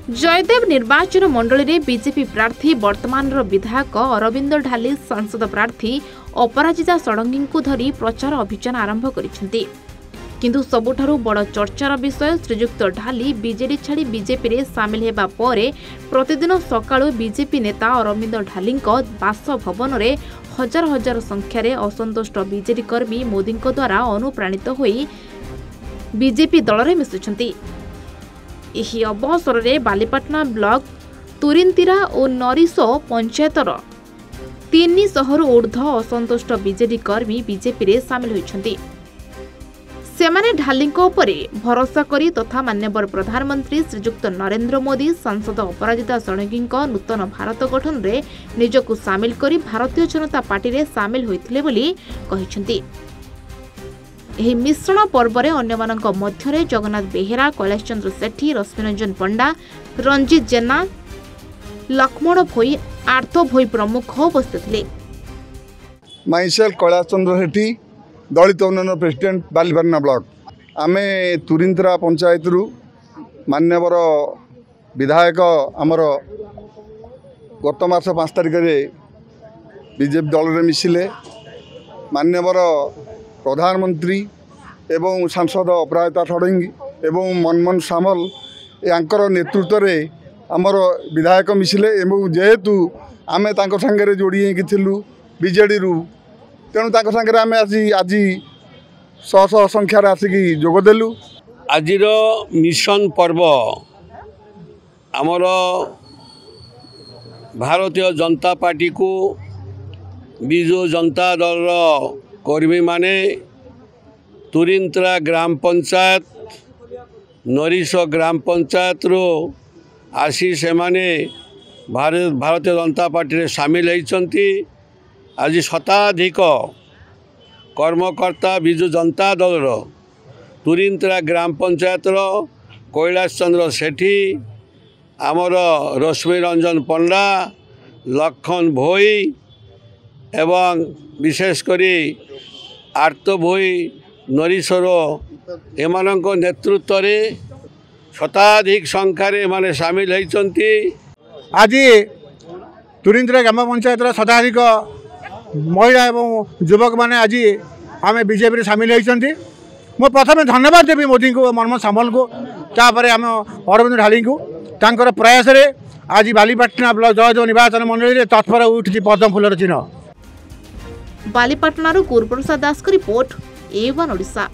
जयदेव निर्वाचन मंडली रे बीजेपी प्रार्थी वर्तमान विधायक अरविंद ढाली सांसद प्रार्थी अपराजिता षडंगी को धरी प्रचार अभियान आरंभ करिसेंती। किंतु सबुठारु बड़ चर्चार विषय श्रीजुक्त ढाली बीजेडी छाड़ी बीजेपी रे सामिल हेबा परे प्रतिदिन सकाळु बीजेपी नेता अरविंद ढाली बासभवन रे हजार हजार संख्यार असंतुष्ट बीजेडी कर्मी मोदी द्वारा अनुप्राणित होई बीजेपी दल में मिशुछंती। एही अवसर में बालीपाटना ब्लॉक तुरिंतिरा और नरीसो पंचायतर 300 रु ऊर्ध्व असंतुष्ट बीजेडी कर्मी बीजेपी रे सामिल होइछंती। सेमाने ढालीको उपरे भरोसा करी तथा माननीय प्रधानमंत्री श्रीजुक्त नरेंद्र मोदी सांसद अपराजिता षडंगी नूतन भारत गठन रे निजकु सामिल करी भारतीय जनता पार्टी रे सामिल होइथिले बोली कहिछंती। एही मिश्रण पर्व रे अन्यमानक मध्यरे जगन्नाथ बेहेरा, कैलाश चंद्र सेठी, रश्मिरंजन पंडा, रंजीत जेना, लक्ष्मण भोई, आर्थ भोई प्रमुख उपस्थित थे। माइसेल कैलाश चंद्र सेठी, दलित उन्नयन प्रेसिडेंट बालीपाटना ब्लॉक। आमे तुरिंतरा पंचायत रु मान्यवर विधायक आमर गत मास 5 तारिख बीजेपी दल में मिसिले। मान्यवर प्रधानमंत्री एवं सांसद अपराजिता षडंगी एवं मनमोहन सामल यांकर नेतृत्व में आमर विधायक मिसिले एवं जेहेतु आमे तांको संगे जोड़ी होइथिलु बीजेडी रु तेणु तांको संगे आमे आज शह शह संख्यार आसिकी जोगदेलु। आजिर मिशन पर्व आमर भारतीय जनता पार्टी को बिजु जनता दल कर्मी माने तुरिंतरा ग्राम पंचायत नरीसो ग्राम पंचायत रो आसी से माने भारतीय जनता पार्टी रे सामिल होइछंती। आज शताधिक कर्मकर्ता बिजु जनता दल रो तुरिंतरा ग्राम पंचायत रो कैलाश चंद्र सेठी, आमर रश्मिरंजन पंडा, लक्ष्मण भोई एवं विशेष करी आर्त भोई नरीसर एमानक नेतृत्व रे शताधिक संख्यार एमाने सामिल होइछंती। आज तुरिंतरा ग्राम पंचायत शताधिक महिला एवं युवक माने आज आम बीजेपी रे सामिल होइछंती। मो प्रथम धन्यवाद देवी मोदी को, मनमोहन सामल को, तापर आम अरविंद ढाली को तांकर प्रयास रे आज बालीपाटना ब्लॉक जयदेव निर्वाचन मंडली रे तत्पर उठी पद्म फूलर चिन्ह। बालीपाटना गुरुप्रसाद दास का रिपोर्ट, A1 ओडिशा।